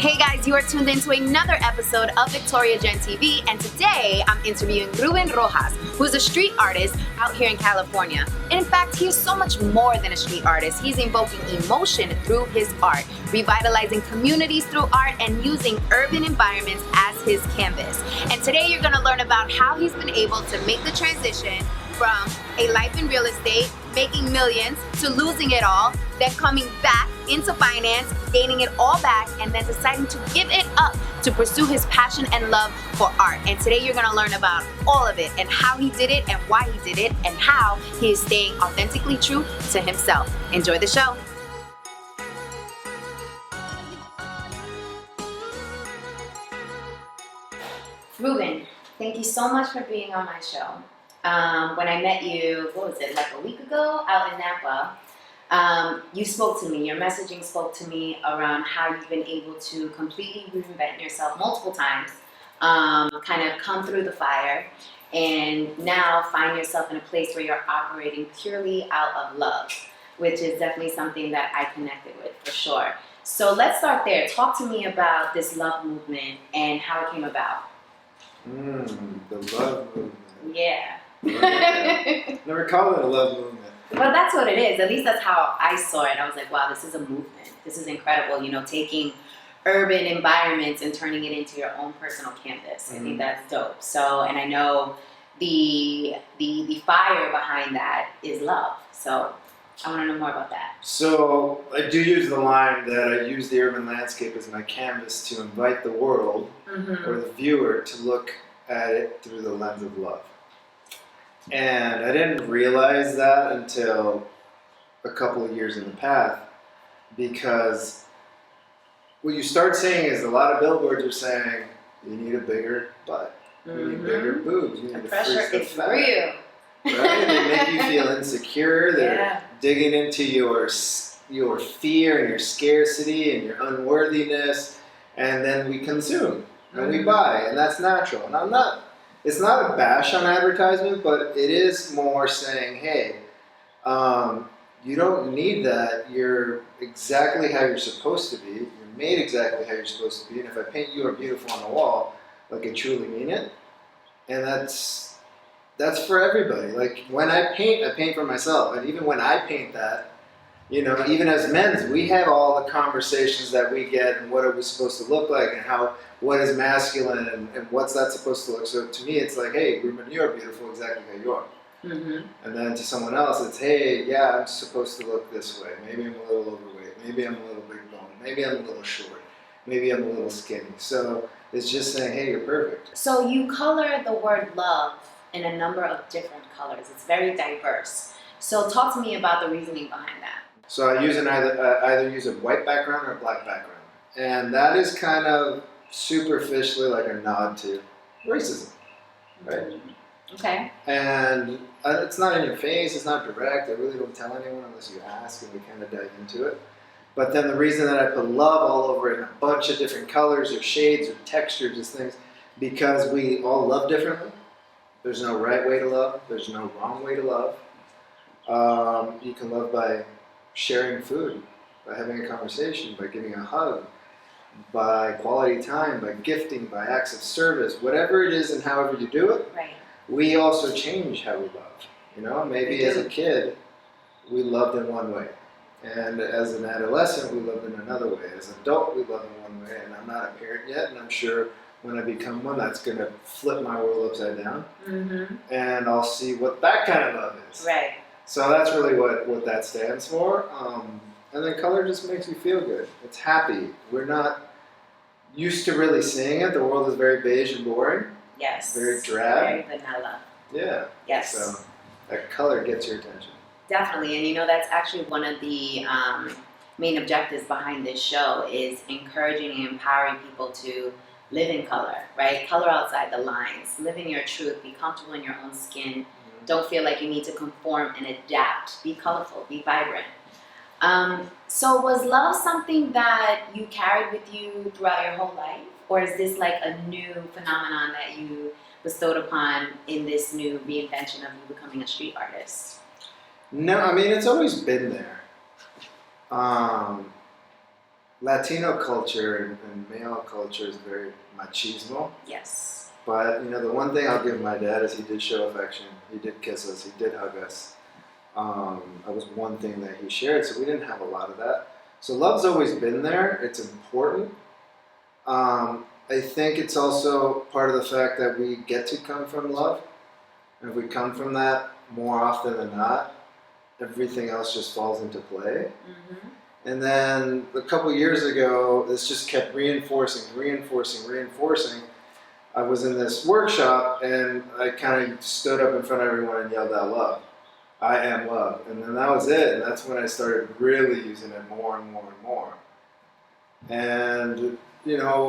Hey guys, you are tuned into another episode of Victoria Jenn TV, and today I'm interviewing Ruben Rojas, who is a street artist out here in California. And in fact, he is so much more than a street artist. He's invoking emotion through his art, revitalizing communities through art, and using urban environments as his canvas. And today you're gonna learn about how he's been able to make the transition from a life in real estate, making millions, to losing it all, then coming back into finance, gaining it all back, and then deciding to give it up to pursue his passion and love for art. And today you're gonna learn about all of it and how he did it and why he did it and how he is staying authentically true to himself. Enjoy the show. Ruben, thank you so much for being on my show. When I met you, what was it, like a week ago out in Napa, you spoke to me, your messaging spoke to me around how you've been able to completely reinvent yourself multiple times, kind of come through the fire, and now find yourself in a place where you're operating purely out of love, which is definitely something that I connected with for sure. So let's start there. Talk to me about this love movement and how it came about. The love movement. Yeah. Never called it a love movement. Well, that's what it is. At least that's how I saw it. I was like, wow, this is a movement. This is incredible. You know, taking urban environments and turning it into your own personal canvas. I think that's dope. So, and I know the fire behind that is love. So I want to know more about that. So I do use the line that I use the urban landscape as my canvas to invite the world or the viewer to look at it through the lens of love. And I didn't realize that until a couple of years in the path, because what you start seeing is a lot of billboards are saying you need a bigger butt, you need bigger boobs, you need The to pressure freeze the is fat. real. Right? They make you feel insecure. They're digging into your fear and your scarcity and your unworthiness, and then we consume and we buy, and that's natural. And it's not a bash on advertisement, but it is more saying, hey, you don't need that. You're exactly how you're supposed to be. You're made exactly how you're supposed to be. And if I paint you are beautiful on the wall, like I truly mean it. And that's for everybody. Like when I paint for myself. And even when I paint that, you know, even as men, we have all the conversations that we get and what are we supposed to look like and what is masculine and what's that supposed to look. So to me, it's like, hey, Ruben, you're beautiful exactly how you are. And then to someone else, it's, hey, yeah, I'm supposed to look this way. Maybe I'm a little overweight. Maybe I'm a little big boned. Maybe I'm a little short. Maybe I'm a little skinny. So it's just saying, hey, you're perfect. So you color the word love in a number of different colors. It's very diverse. So talk to me about the reasoning behind that. So I use either use a white background or a black background. And that is kind of superficially like a nod to racism, right? Okay. And it's not in your face, it's not direct. I really don't tell anyone unless you ask and we kind of dive into it. But then the reason that I put love all over it in a bunch of different colors or shades or textures is things because we all love differently. There's no right way to love. There's no wrong way to love. You can love by sharing food, by having a conversation, by giving a hug, by quality time, by gifting, by acts of service, whatever it is and however you do it. Right. We also change how we love. You know, maybe as a kid, we loved in one way. And as an adolescent, we loved in another way. As an adult, we love in one way. And I'm not a parent yet, and I'm sure when I become one, that's going to flip my world upside down. And I'll see what that kind of love is. Right. So that's really what that stands for. And then color just makes you feel good. It's happy. We're not used to really seeing it. The world is very beige and boring. Yes. Very drab. Very vanilla. Yeah. Yes. So that color gets your attention. Definitely. And you know, that's actually one of the main objectives behind this show is encouraging and empowering people to live in color, right? Color outside the lines. Live in your truth. Be comfortable in your own skin. Don't feel like you need to conform and adapt. Be colorful. Be vibrant. So was love something that you carried with you throughout your whole life? Or is this like a new phenomenon that you bestowed upon in this new reinvention of you becoming a street artist? No, I mean, it's always been there. Latino culture and male culture is very machismo. Yes. But the one thing I'll give my dad is he did show affection. He did kiss us. He did hug us. That was one thing that he shared. So we didn't have a lot of that. So love's always been there. It's important. I think it's also part of the fact that we get to come from love. And if we come from that more often than not, everything else just falls into play. Mm-hmm. And then a couple years ago, this just kept reinforcing. I was in this workshop and I kind of stood up in front of everyone and yelled out love. I am love. And then that was it. And that's when I started really using it more and more and more. And,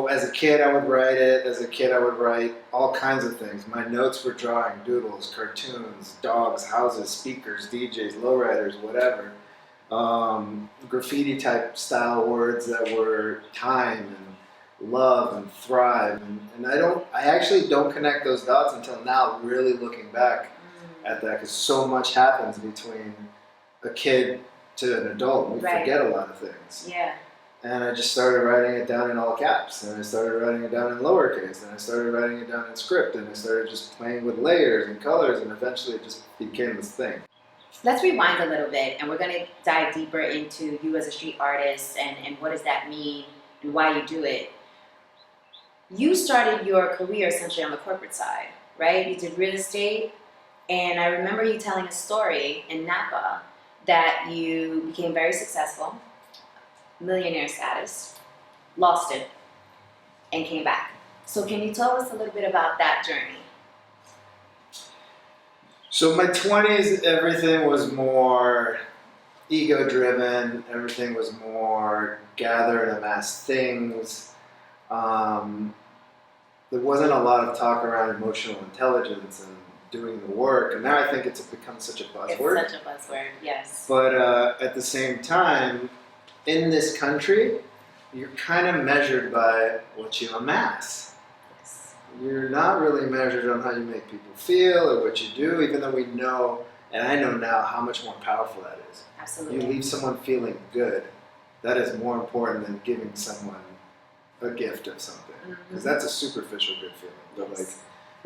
as a kid I would write it. As a kid I would write all kinds of things. My notes were drawing, doodles, cartoons, dogs, houses, speakers, DJs, lowriders, whatever. Graffiti type style words that were time and love and thrive. And I actually don't connect those dots until now, really looking back at that, because so much happens between a kid to an adult. We forget a lot of things. Yeah. And I just started writing it down in all caps, and I started writing it down in lowercase, and I started writing it down in script, and I started just playing with layers and colors, and eventually it just became this thing. Let's rewind a little bit, and we're going to dive deeper into you as a street artist and what does that mean and why you do it. You started your career essentially on the corporate side, right? You did real estate, and I remember you telling a story in Napa that you became very successful, millionaire status, lost it, and came back. So can you tell us a little bit about that journey? So my 20s, everything was more ego-driven. Everything was more gather and amass things. There wasn't a lot of talk around emotional intelligence and doing the work. And now I think it's become such a buzzword. It's such a buzzword, yes. But at the same time, in this country, you're kind of measured by what you amass. Yes. You're not really measured on how you make people feel or what you do, even though we know, and I know now, how much more powerful that is. Absolutely. You leave someone feeling good. That is more important than giving someone a gift of something. Because that's a superficial good feeling. But Yes. like,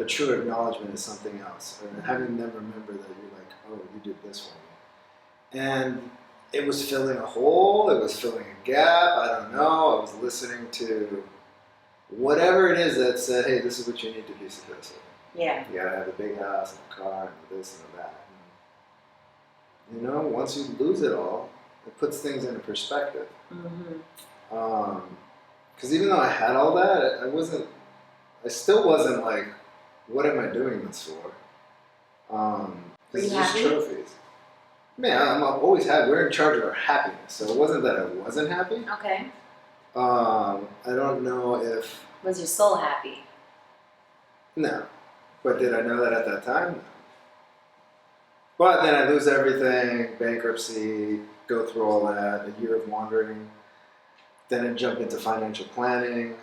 a true acknowledgement is something else. Or having them remember that you're like, oh, you did this for me. And it was filling a hole, it was filling a gap, I don't know. I was listening to whatever it is that said, hey, this is what you need to be successful. Yeah. You gotta have a big house and a car and this and that. And, once you lose it all, it puts things into perspective. Mm-hmm. Because even though I had all that, I still wasn't like, what am I doing this for? Were It's you just happy? trophies. Man, I'm always happy. We're in charge of our happiness, so it wasn't that I wasn't happy. Okay. I don't know if Was your soul happy? no, but did I know that at that time? No. But then I lose everything, bankruptcy, go through all that, a year of wandering. Then I jump into financial planning.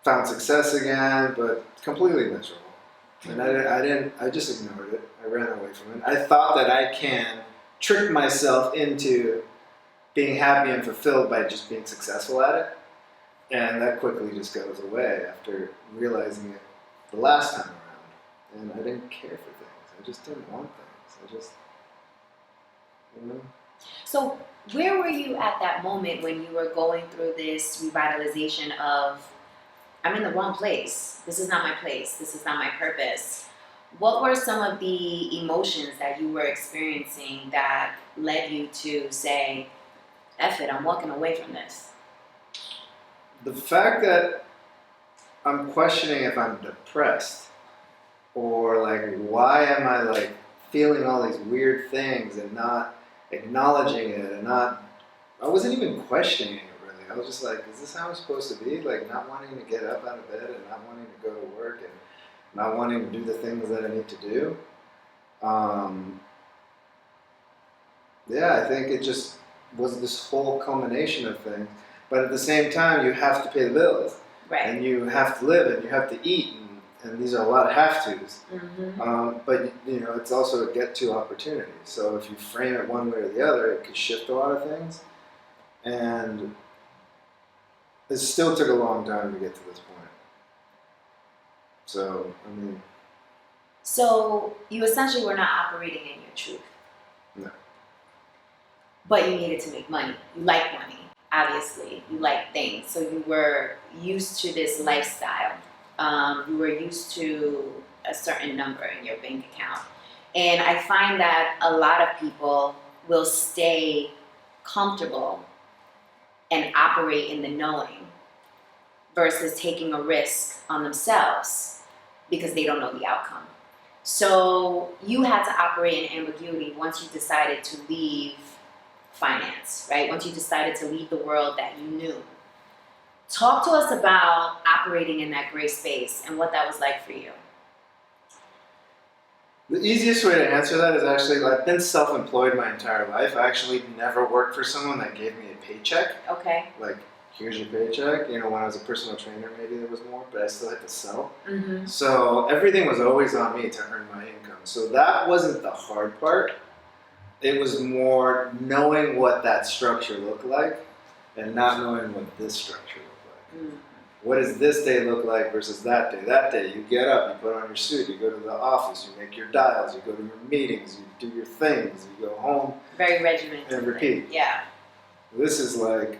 Found success again, but completely miserable. And I just ignored it. I ran away from it. I thought that I can trick myself into being happy and fulfilled by just being successful at it. And that quickly just goes away after realizing it the last time around. And I didn't care for things. I just didn't want things. So where were you at that moment when you were going through this revitalization of, I'm in the wrong place. This is not my place. This is not my purpose. What were some of the emotions that you were experiencing that led you to say, F it, I'm walking away from this? The fact that I'm questioning if I'm depressed or like, why am I like feeling all these weird things and not acknowledging it and I wasn't even questioning it really. I was just like, is this how I'm supposed to be? Like not wanting to get up out of bed and not wanting to go to work and not wanting to do the things that I need to do. I think it just was this whole culmination of things. But at the same time, you have to pay the bills. Right. And you have to live and you have to eat. And these are a lot of have-tos. Mm-hmm. But it's also a get-to opportunity. So if you frame it one way or the other, it could shift a lot of things. And it still took a long time to get to this point. So, I mean... So you essentially were not operating in your truth. No. But you needed to make money. You like money, obviously. You like things. So you were used to this lifestyle. You were used to a certain number in your bank account. And I find that a lot of people will stay comfortable and operate in the knowing versus taking a risk on themselves because they don't know the outcome. So you had to operate in ambiguity once you decided to leave finance, right? Once you decided to leave the world that you knew. Talk to us about operating in that gray space and what that was like for you. The easiest way to answer that is actually, I've been self-employed my entire life. I actually never worked for someone that gave me a paycheck. Okay. Like, here's your paycheck. You know, when I was a personal trainer, maybe there was more, but I still had to sell. Mm-hmm. So everything was always on me to earn my income. So that wasn't the hard part. It was more knowing what that structure looked like and not knowing what this structure looked like. Mm-hmm. What does this day look like versus that day? That day, you get up, you put on your suit, you go to the office, you make your dials, you go to your meetings, you do your things, you go home. Very regimented. And repeat. Yeah. This is like,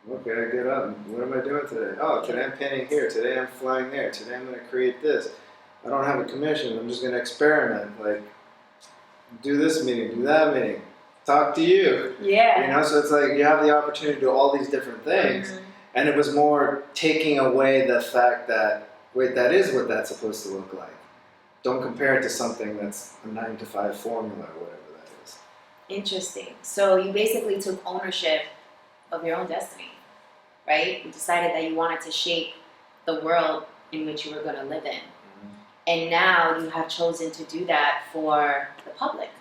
okay, I get up, what am I doing today? Oh, today I'm painting here, today I'm flying there, today I'm going to create this. I don't have a commission, I'm just going to experiment, like, do this meeting, do that meeting, talk to you. Yeah. You know, so it's like you have the opportunity to do all these different things. Mm-hmm. And it was more taking away the fact that, wait, that is what that's supposed to look like. Don't compare it to something that's a 9-to-5 formula or whatever that is. Interesting. So you basically took ownership of your own destiny, right? You decided that you wanted to shape the world in which you were going to live in. Mm-hmm. And now you have chosen to do that for the public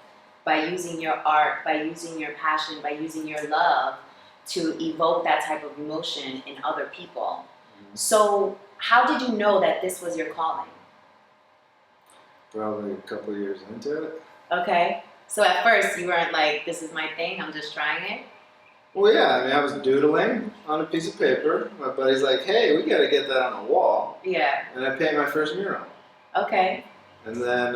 by using your art, by using your passion, by using your love to evoke that type of emotion in other people. Mm-hmm. So how did you know that this was your calling? Probably a couple of years into it. Okay. So at first you weren't like, this is my thing, I'm just trying it? Well, yeah, I mean, I was doodling on a piece of paper. My buddy's like, hey, we got to get that on the wall. Yeah. And I paint my first mural. Okay. And then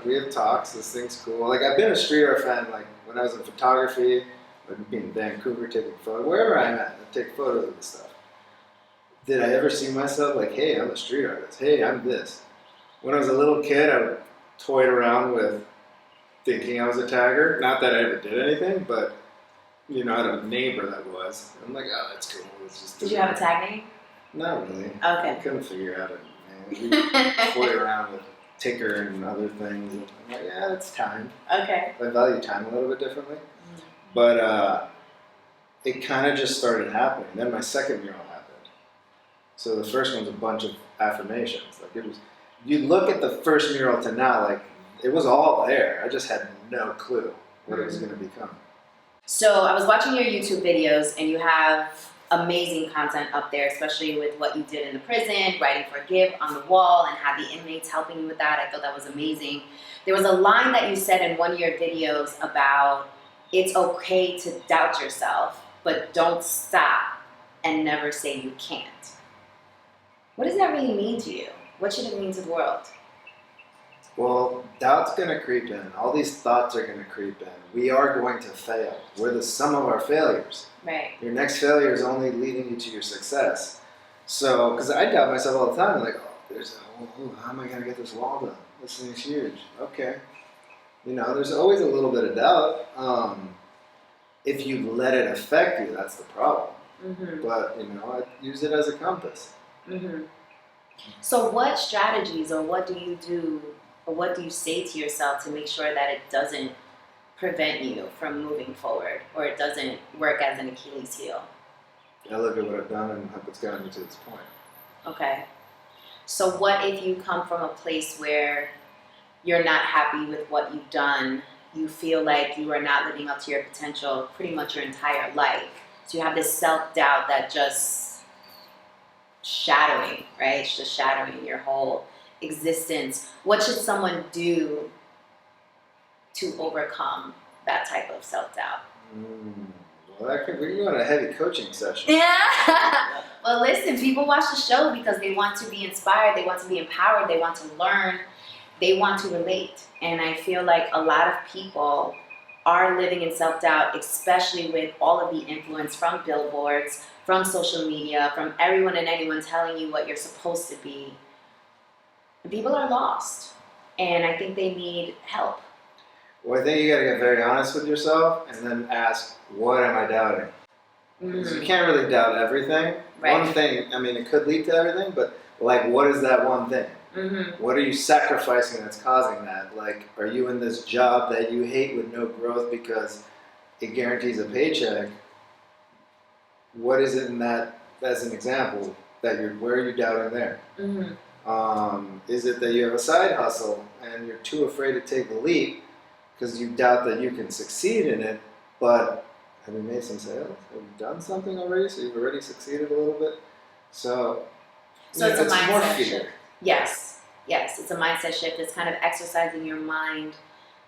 we have talks, this thing's cool. Like, I've been a street art fan, like, when I was in photography, I'd be in Vancouver taking photos, wherever I'm at, I'd take photos of this stuff. Did I ever see myself like, hey, I'm a street artist, hey, I'm this? When I was a little kid, I would toy around with thinking I was a tagger. Not that I ever did anything, but, you know, I had a neighbor that was. I'm like, oh, that's cool. Let's just Did you have a tag name? Not really. Okay. I couldn't figure out it, man. We toy around with ticker and other things. And I'm like, yeah, it's time. Okay. I value time a little bit differently. But it kind of just started happening. Then my second mural happened. So the first one's a bunch of affirmations. Like, it was, you look at the first mural to now, like, it was all there. I just had no clue what it was going to become. So I was watching your YouTube videos, and you have amazing content up there, especially with what you did in the prison, writing forgive on the wall, and had the inmates helping you with that. I thought that was amazing. There was a line that you said in one of your videos about it's okay to doubt yourself, but don't stop and never say you can't. What does that really mean to you? What should it mean to the world? Well, doubt's going to creep in. All these thoughts are going to creep in. We are going to fail. We're the sum of our failures. Right. Your next failure is only leading you to your success. So, because I doubt myself all the time, like, how am I going to get this wall done? This thing's huge. Okay. You know, there's always a little bit of doubt. If you let it affect you, that's the problem. Mm-hmm. But, you know, I use it as a compass. Mm-hmm. So what strategies or what do you do or what do you say to yourself to make sure that it doesn't prevent you from moving forward or it doesn't work as an Achilles heel? I look at what I've done and what's gotten me to this point. Okay. So what if you come from a place where you're not happy with what you've done, you feel like you are not living up to your potential pretty much your entire life. So you have this self-doubt that just shadowing, right? It's just shadowing your whole existence. What should someone do to overcome that type of self-doubt? Well, we can go on a heavy coaching session. Yeah. Well, listen, people watch the show because they want to be inspired, they want to be empowered, they want to learn, they want to relate. And I feel like a lot of people are living in self-doubt, especially with all of the influence from billboards, from social media, from everyone and anyone telling you what you're supposed to be. People are lost, and I think they need help. Well, I think you got to get very honest with yourself and then ask, what am I doubting? Because you can't really doubt everything. Right. One thing, I mean, it could lead to everything, but like, what is that one thing? What are you sacrificing that's causing that? Like, are you in this job that you hate with no growth because it guarantees a paycheck? What is it in that, as an example, where are you doubting there? Is it that you have a side hustle and you're too afraid to take the leap because you doubt that you can succeed in it, but have you made some sales? Have you done something already? So you've already succeeded a little bit? So it's a mindset more fear. shift. Yes, it's a mindset shift. It's kind of exercising your mind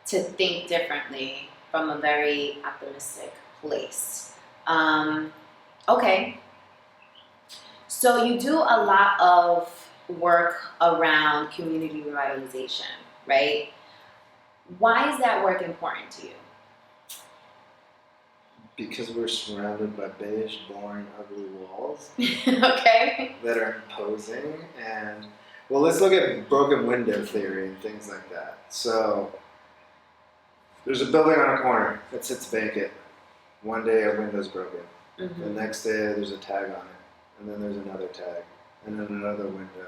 to think differently from a very optimistic place. Okay. So you do a lot of work around community revitalization, right? Why is that work important to you? Because we're surrounded by beige, boring, ugly walls Okay. that are imposing. And, well, let's look at broken window theory and things like that. So there's a building on a corner that sits vacant. One day a window's broken. The next day there's a tag on it. And then there's another tag. And then another window.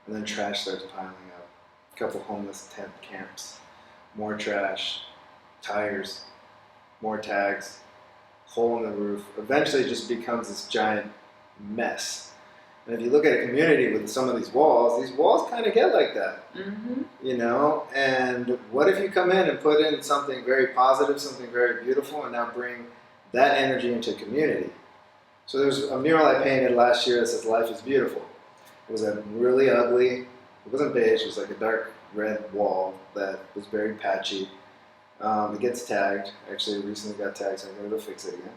And then trash starts piling up. A couple homeless tent camps. More trash. Tires. More tags. Hole in the roof. Eventually it just becomes this giant mess. And if you look at a community with some of these walls kind of get like that. You know? And what if you come in and put in something very positive, something very beautiful, and now bring that energy into community? So there's a mural I painted last year that says "Life is Beautiful." It was a really ugly, it wasn't beige, it was like a dark red wall that was very patchy. It gets tagged. Actually, it recently got tagged, so I'm going to go fix it again.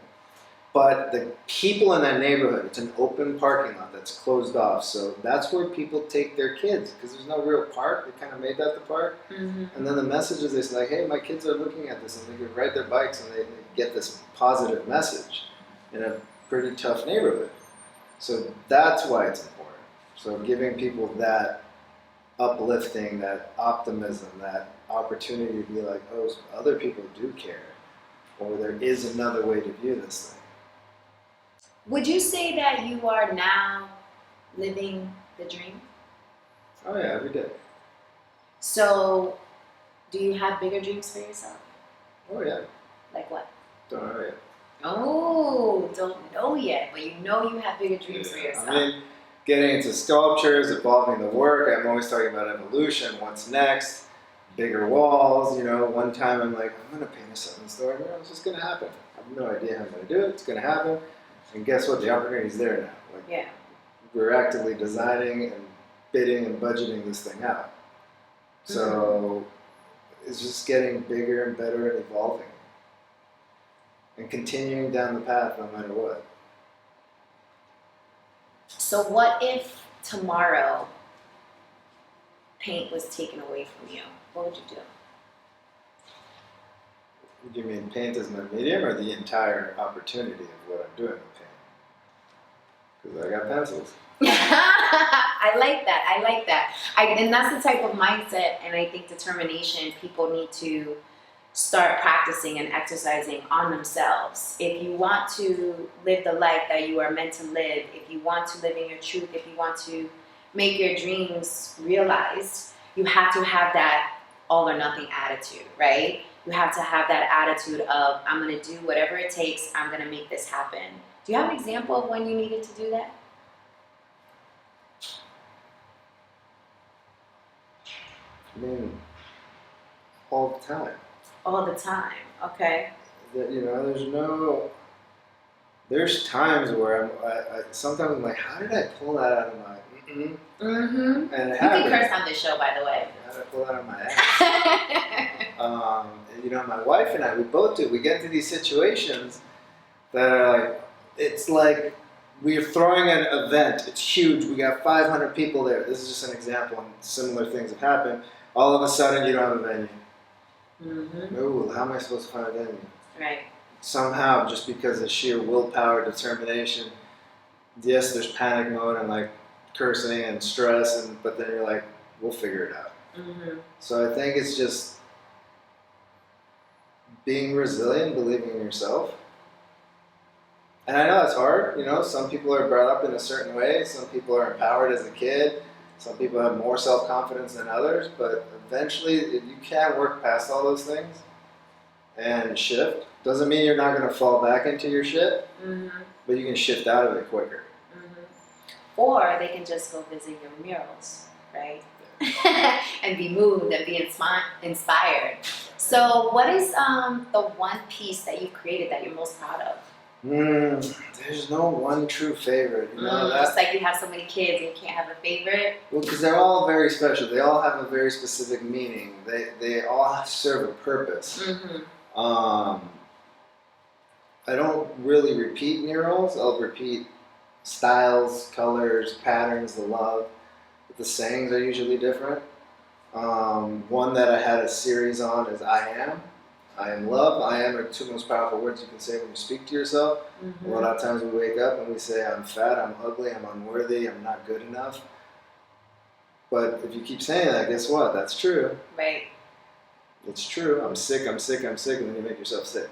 But the people in that neighborhood, it's an open parking lot that's closed off. So that's where people take their kids because there's no real park. They kind of made that the park. And then the messages, they say, like, hey, my kids are looking at this, and they can ride their bikes and they get this positive message in a pretty tough neighborhood. So that's why it's important. So giving people that uplifting, that optimism, that opportunity to be like, oh, other people do care, or there is another way to view this thing. Would you say that you are now living the dream? Oh yeah, every day. So, do you have bigger dreams for yourself? Oh yeah. Like what? Don't know yet. Oh, don't know yet, but you know you have bigger dreams for yourself. I mean, getting into sculptures, evolving the work. I'm always talking about evolution. What's next? Bigger walls. You know, one time I'm like, I'm gonna paint a 7-story mural. It's just gonna happen. I have no idea how I'm gonna do it. It's gonna happen. And guess what? The opportunity's there now. Like, yeah. We're actively designing and bidding and budgeting this thing out. So it's just getting bigger and better and evolving. And continuing down the path no matter what. So what if tomorrow paint was taken away from you? What would you do? Do you mean paint as my medium or the entire opportunity of what I'm doing with paint? Because I got pencils. I like that. And that's the type of mindset and I think determination people need to start practicing and exercising on themselves. If you want to live the life that you are meant to live, if you want to live in your truth, if you want to make your dreams realized, you have to have that all or nothing attitude, right? You have to have that attitude of, I'm going to do whatever it takes, I'm going to make this happen. Do you have an example of when you needed to do that? I mean, all the time. All the time, okay. You know, there's times where sometimes I'm like, how did I pull that out of my, And it You can happens. curse on this show, by the way. How did I pull that out of my ass? You know, my wife and I, we both do. We get into these situations that are like, it's like we're throwing an event. It's huge. We got 500 people there. This is just an example, and similar things have happened. All of a sudden, you don't have a venue. Mm-hmm. Ooh, how am I supposed to find a venue? Right. Somehow, just because of sheer willpower, determination, yes, there's panic mode and like cursing and stress, but then you're like, we'll figure it out. Mm-hmm. So I think it's just being resilient, believing in yourself. And I know it's hard, you know, some people are brought up in a certain way, some people are empowered as a kid, some people have more self-confidence than others, but eventually you can work past all those things and shift. Doesn't mean you're not going to fall back into your shit, but you can shift out of it quicker. Or they can just go visit your murals, right? And be moved and be inspired. So what is the one piece that you've created that you're most proud of? There's no one true favorite. You know, It's like you have so many kids and you can't have a favorite. Well, because they're all very special. They all have a very specific meaning. They all serve a purpose. I don't really repeat murals. I'll repeat styles, colors, patterns, the love. But the sayings are usually different. One that I had a series on is I am. I am love. I am are two most powerful words you can say when you speak to yourself. A lot of times we wake up and we say, I'm fat, I'm ugly, I'm unworthy, I'm not good enough. But if you keep saying that, guess what? That's true. Right. It's true. I'm sick, I'm sick, I'm sick, and then you make yourself sick.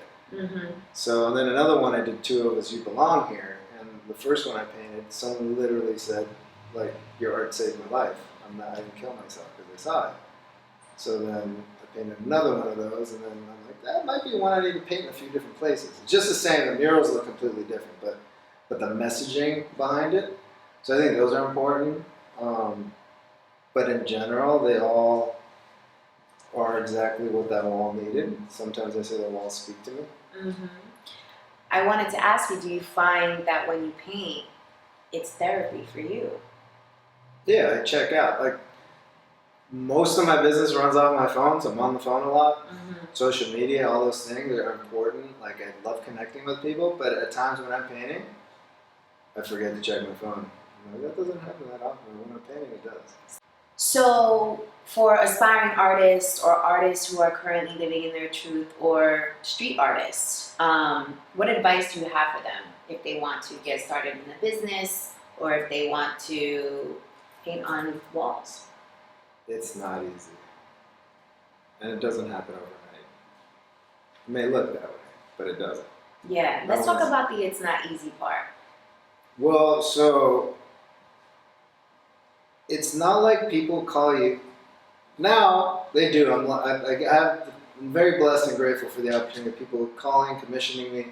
So, and then another one I did two of is You Belong Here. And the first one I painted, someone literally said, like, your art saved my life. I didn't kill myself because I saw it. So then I painted another one of those, and then I'm like, that might be one I need to paint in a few different places. It's just the same, the murals look completely different, but the messaging behind it. So I think those are important. But in general, they all are exactly what that wall needed. Sometimes I say the walls speak to me. I wanted to ask you, do you find that when you paint, it's therapy for you? Yeah, I check out. Like, most of my business runs off my phone, so I'm on the phone a lot. Social media, all those things are important. Like, I love connecting with people, but at times when I'm painting, I forget to check my phone. I'm like, that doesn't happen that often. When I'm painting, it does. So for aspiring artists or artists who are currently living in their truth or street artists, what advice do you have for them if they want to get started in the business or if they want to paint on walls? It's not easy. And it doesn't happen overnight. It may look that way, but it doesn't. Yeah, let's talk about the it's not easy part. Well, so it's not like people call you. Now, they do. I'm very blessed and grateful for the opportunity of people calling, commissioning me.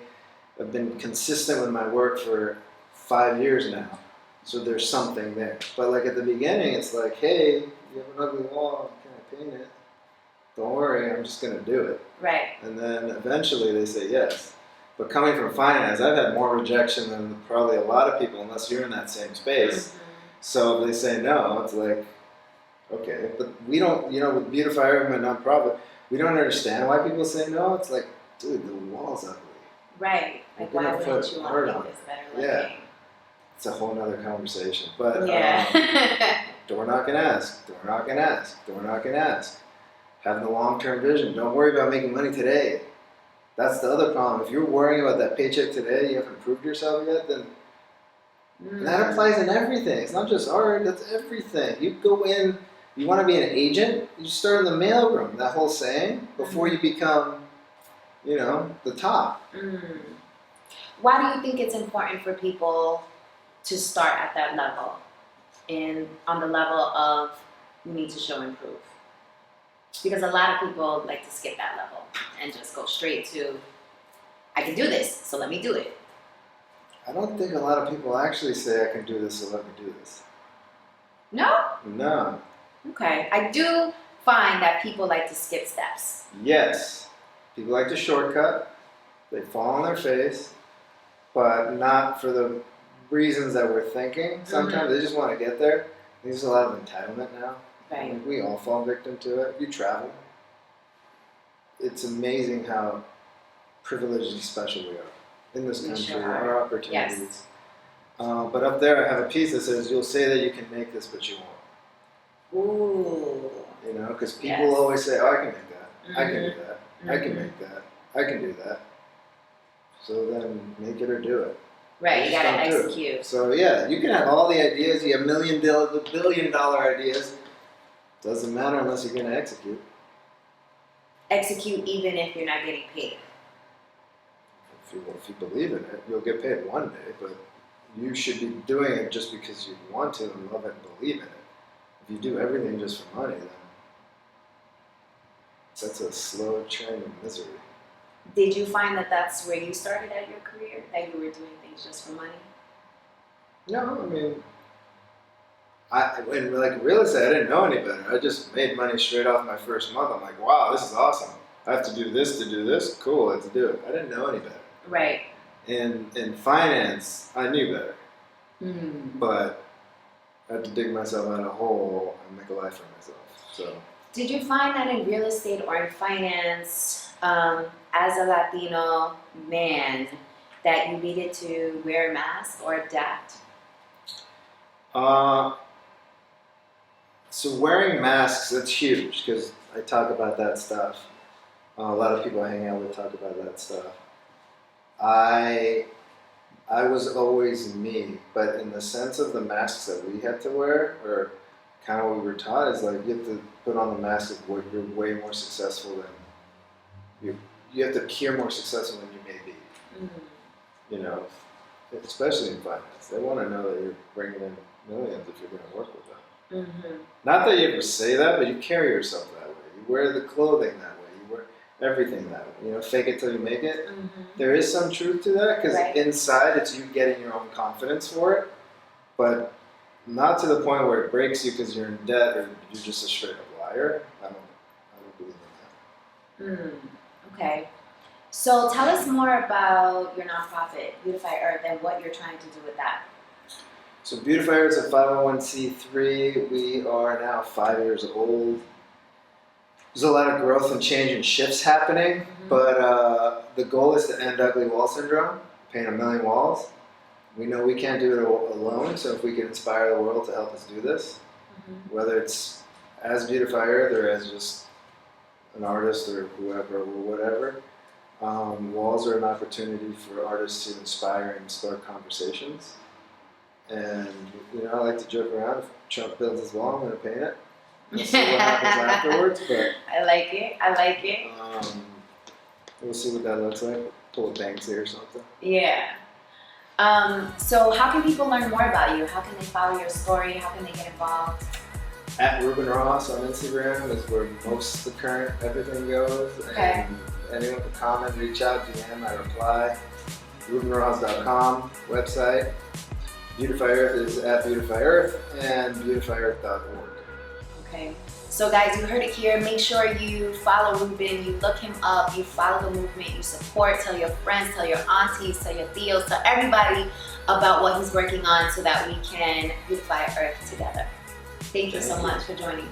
I've been consistent with my work for 5 years now. So there's something there. But like at the beginning, it's like, hey, you have an ugly wall, can I paint it? Don't worry, I'm just going to do it. Right. And then eventually they say yes. But coming from finance, I've had more rejection than probably a lot of people, unless you're in that same space. So if they say no, it's like, okay. But we don't, you know, with Beautify Urban, my nonprofit, we don't understand why people say no. It's like, dude, the wall's ugly. Right. Like, why wouldn't you want to make this better looking? Yeah. It's a whole nother conversation. But yeah. door knock and ask, door knock and ask, door knock and ask. Have the long-term vision. Don't worry about making money today. That's the other problem. If you're worrying about that paycheck today, you haven't proved yourself yet, then that applies in everything. It's not just art, that's everything. You go in, you want to be an agent, you start in the mailroom, that whole saying, before you become, you know, the top. Why do you think it's important for people to start at that level? And on the level of, you need to show and prove? Because a lot of people like to skip that level and just go straight to, I can do this, so let me do it. I don't think a lot of people actually say I can do this, so let me do this. No? No. Okay. I do find that people like to skip steps. Yes. People like to shortcut. They fall on their face, but not for the reasons that we're thinking. Sometimes they just want to get there. There's a lot of entitlement now. Right. Like, we all fall victim to it. You travel. It's amazing how privileged and special we are. in this We country sure are are. opportunities. Yes. But up there, I have a piece that says, "You'll say that you can make this, but you won't." Ooh. You know, because people Yes. always say, "Oh, I can make that. I can do Mhm. that. I can Mhm. make that. I can do that." So then, make it or do it. Right, you Just gotta don't do it. execute. So yeah, you can have all the ideas. You have billion-dollar ideas. Doesn't matter unless you're going to execute. Execute even if you're not getting paid. If you believe in it, you'll get paid one day, but you should be doing it just because you want to and love it and believe in it. If you do everything just for money, then that's a slow train of misery. Did you find that that's where you started at your career? That you were doing things just for money? No, I mean, in like real estate, I didn't know any better. I just made money straight off my first month. I'm like, wow, this is awesome. I have to do this to do this. Cool, let's do it. I didn't know any better. Right. In finance, I knew better, Mm. but I had to dig myself out of a hole and make a life for myself. So. Did you find that in real estate or in finance, as a Latino man, that you needed to wear a mask or adapt? So wearing masks, that's huge because I talk about that stuff. A lot of people I hang out with talk about that stuff. I was always me, but in the sense of the masks that we had to wear, or kind of what we were taught, is like you have to put on the mask of what you're way more successful than you have to appear more successful than you may be. Mm. You know, especially in finance, they want to know that you're bringing in millions if you're going to work with them. Mm-hmm. Not that you ever say that, but you carry yourself that way. You wear the clothing that way. You wear everything that way. You know, fake it till you make it. Mm-hmm. There is some truth to that because Right. inside it's you getting your own confidence for it, but not to the point where it breaks you because you're in debt or you're just a straight up liar. I don't believe in that. Okay. So tell us more about your nonprofit, Beautify Earth, and what you're trying to do with that. So Beautify Earth is a 501c3. We are now 5 years old. There's a lot of growth and change and shifts happening, but the goal is to end ugly wall syndrome, paint 1 million walls. We know we can't do it alone, so if we can inspire the world to help us do this, whether it's as Beautify Earth or as just an artist or whoever or whatever, walls are an opportunity for artists to inspire and start conversations. And, you know, I like to joke around, if Trump builds his wall, I'm going to paint it. We'll see what happens afterwards, but I like it. I like it. we'll see what that looks like. Pull a Banksy or something. Yeah. So how can people learn more about you? How can they follow your story? How can they get involved? At Ruben Rojas on Instagram is where most of the current everything goes. Okay. And anyone can comment, reach out, DM, I reply. RubenRojas.com website. Beautify Earth is at Beautify Earth and beautifyearth.org. Okay. So guys, you heard it here. Make sure you follow Ruben, you look him up, you follow the movement, you support, tell your friends, tell your aunties, tell your tios, tell everybody about what he's working on so that we can beautify Earth together. Thank you so much for joining.